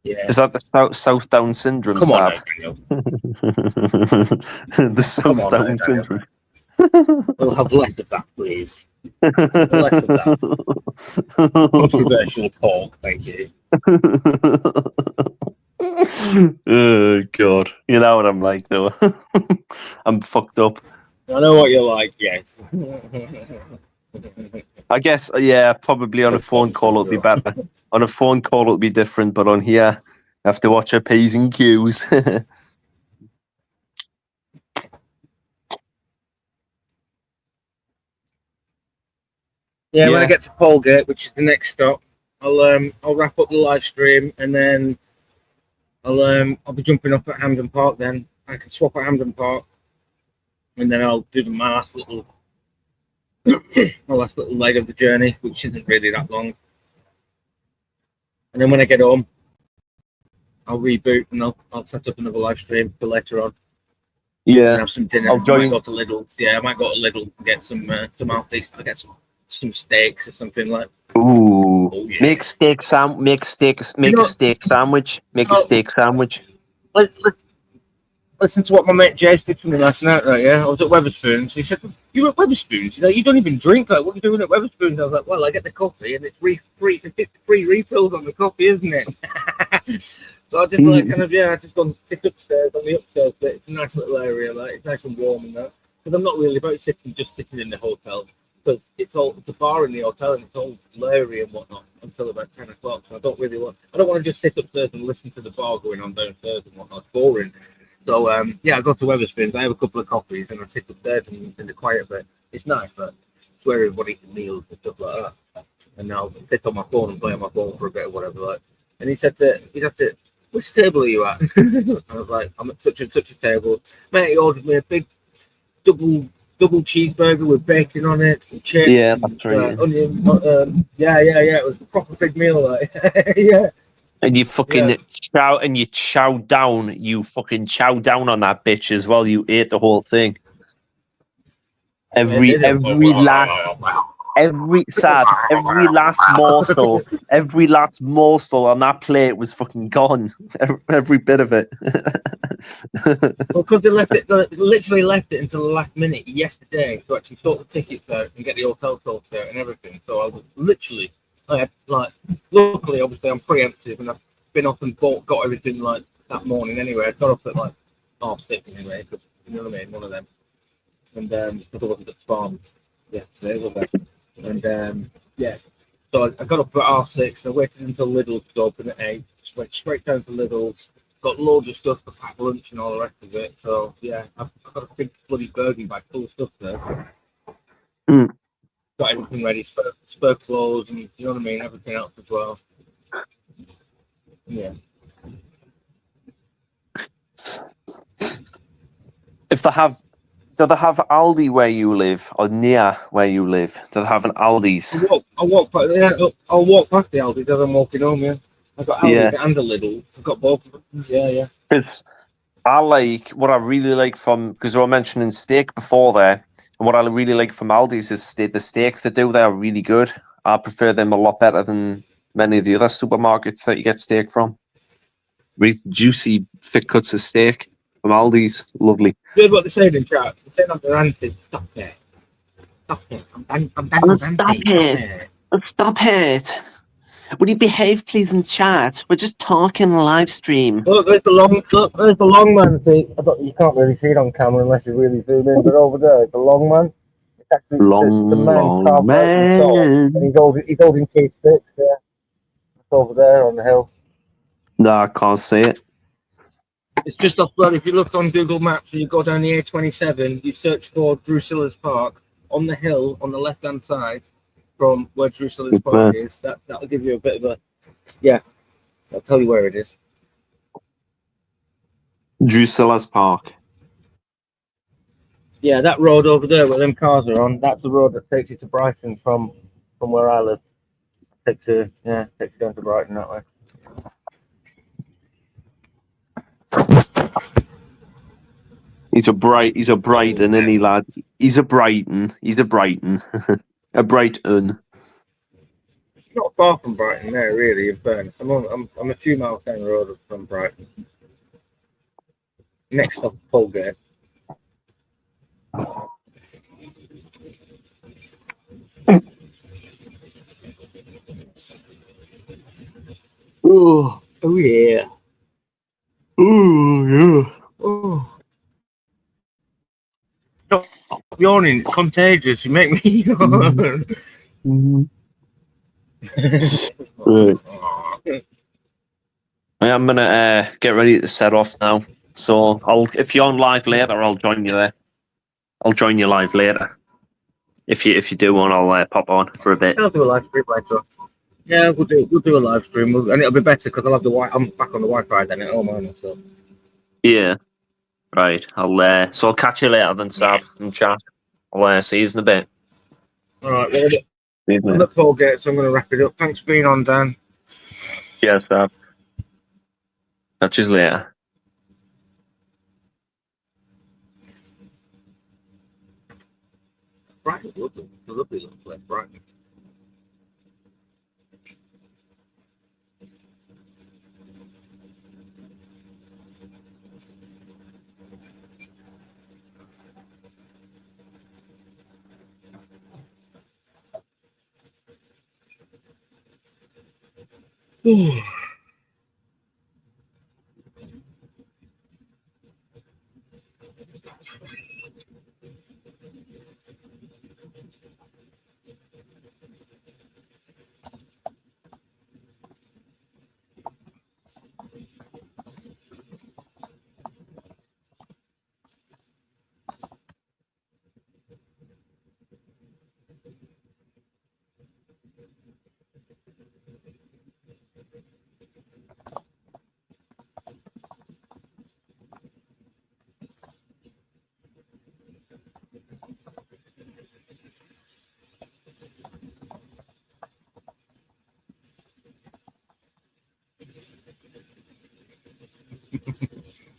Yeah. Is that the South Down syndrome, Come on, Sab? now, Daniel. The South on, Down now, syndrome. We'll have less of that, please. Less of that. Controversial talk, thank you. Oh God, you know what I'm like though. I'm fucked up. I know what you're like, yes. I guess, yeah, probably on a phone call it'll be better. On a phone call it'll be different, but on here, I have to watch our P's and Q's. Yeah, when I get to Polegate, which is the next stop, I'll wrap up the live stream and then I'll be jumping up at Hampden Park. Then I can swap at Hampden Park, and then I'll do my last little leg of the journey, which isn't really that long. And then when I get home, I'll reboot and I'll set up another live stream for later on. Yeah, and have some dinner. I might go to Lidl. Yeah, I might go to Lidl and get some Aldi's. I get some steaks or something like. Ooh, Oh, yeah. Make a steak sandwich. Make a steak sandwich. Listen to what my mate Jay did for me last night, right? Yeah, I was at Wetherspoons. He said, "You at Wetherspoons? You know, you don't even drink. Like, what are you doing at Wetherspoons?" I was like, "Well, I get the coffee, and it's free refills on the coffee, isn't it?" So I just I just gone sit upstairs on the upstairs bit. It's a nice little area, like it's nice and warm and that. Because I'm not really about sitting in the hotel, because it's a bar in the hotel and it's all blurry and whatnot until about 10 o'clock. So I don't want to just sit upstairs and listen to the bar going on downstairs and whatnot. It's boring. So I go to Wetherspoons. I have a couple of coffees and I sit upstairs in the quiet bit. It's nice, but it's where everybody eats meals and stuff like that. And I'll sit on my phone and play on my phone for a bit or whatever. Like. And he said he'd have to. Which table are you at? I was like, I'm at such and such a table. Mate, he ordered me a big double cheeseburger with bacon on it, some chips, That's right. onion. It was a proper big meal, like. Yeah. And you fucking chow down on that bitch as well. You ate the whole thing. Every last morsel on that plate was fucking gone. Every bit of it. Well, because they literally left it until the last minute yesterday to actually sort the tickets out and get the hotel sorted out and everything. So I was luckily, obviously I'm preemptive and I've been up and got everything like that morning anyway. I got up at like 6:30 anyway, because you know what I mean, one of them. And because I wasn't at the farm yesterday, was I? And so I got up at 6:30. I waited until Lidl's was open at 8. Just went straight down to Lidl's. Got loads of stuff for packed lunch and all the rest of it. So yeah, I've got a big bloody burger bag full of stuff there. Got everything ready, spur clothes, and you know what I mean, everything else as well. Yeah. Do they have Aldi where you live or near where you live? Do they have an Aldi's? I'll walk past the Aldi's as I'm walking home. Yeah, I've got Aldi's and a Lidl. I've got both of them. Yeah. Because what I really like from, because we were mentioning steak before there, and what I really like from Aldi's is the steaks they do there are really good. I prefer them a lot better than many of the other supermarkets that you get steak from. Really juicy, thick cuts of steak from Aldi's, lovely. Here's what they say in chat. They say I'm ranted. Stop it. I'm done. Stop it. Would you behave, please, in chat? We're just talking live stream. Look, there's the long man. See, you can't really see it on camera unless you really zoom in. But over there, the long man. actually Long, the man long carved out in soul, man. and he's holding two sticks. Yeah, it's over there on the hill. No, I can't see it. It's just off road. If you look on Google Maps and you go down the A27, you search for Drusilla's Park on the hill on the left-hand side from where Drusilla's Park is. That'll give you a bit of a I'll tell you where it is. Drusilla's Park. Yeah, that road over there where them cars are on, that's the road that takes you to Brighton from where I live. Takes you down to Brighton that way. He's a Brighton, isn't he, lad? He's a Brighton. A Brighton. Not far from Brighton there, really, in fairness. I'm a few miles down the road from Brighton. Next stop, Polegate. Oh yeah. Oh yeah. Oh. Stop yawning, it's contagious. You make me yawn. Right. I'm gonna get ready to set off now. So if you're on live later, I'll join you there. I'll join you live later. If you do want, I'll pop on for a bit. I'll do a live stream later. Yeah, we'll do a live stream, and it'll be better because I'll have I'm back on the Wi-Fi then at home and stuff. Yeah. Right. I'll catch you later then, Sab and chat. I'll see you in a bit. All right. Well, I'm at Polegate, so I'm going to wrap it up. Thanks for being on, Dan. Cheers, Sab. Catch you later. Brighton's lovely. It's a lovely little place, Brighton.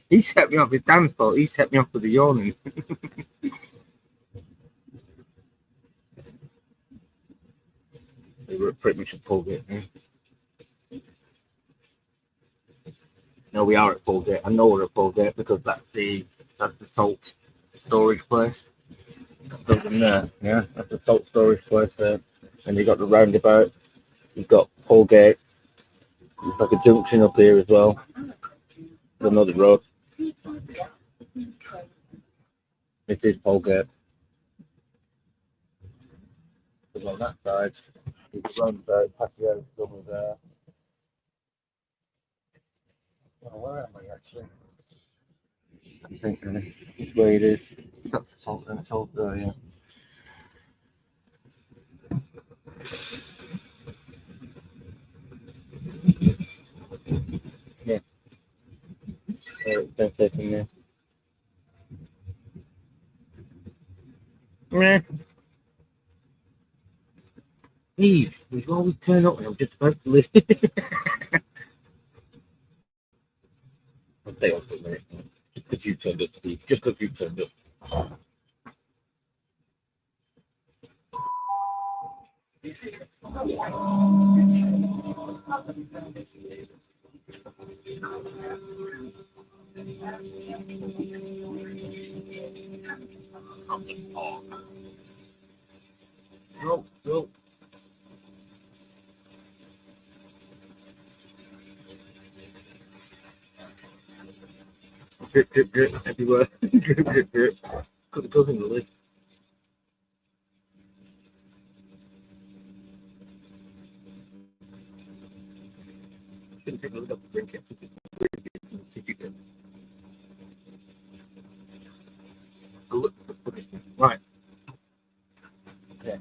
He set me off with Dan's fault. He set me off with the yawning. We were pretty much at Polegate. No, we are at Polegate. I know we're at Polegate because that's the salt storage place. Building there, yeah, that's the salt storage place there. And you got the roundabout. You've got Polegate. It's like a junction up here as well. There's another road. It is Polegate. Because on that side, there's a roundabout, patio over there. Oh, where am I actually? I think this way it is. That's the salt and it's all there, yeah. Yeah. Don't take them there. Meh. Eve, you always turn up when I'm just about to leave. I'll stay on for a minute. Just because you turned up, Steve. Just because you turned up. No. Drip everywhere. Drip. Because it goes in the lid. shouldn't take a look at the drink it. See if you can. A look at the punishment. Right. Okay.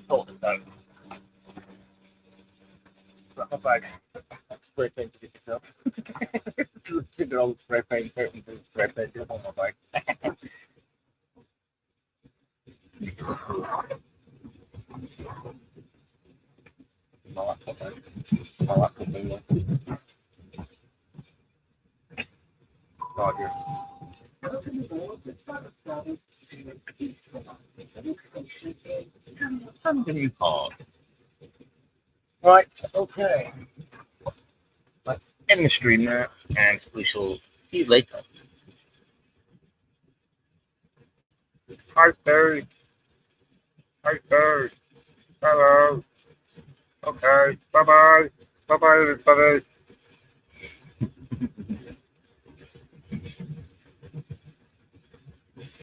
Hold it down. Right, my bag. Spray paint to get yourself. Figure all the spray paint, spray paint on my bag. My laptop bag. My laptop bag. Roger. And a new card. Right, okay. Let's end the stream now, and we shall see you later. Hi, Barry. Hi, Barry. Hello. Okay. Bye-bye. Bye-bye, everybody.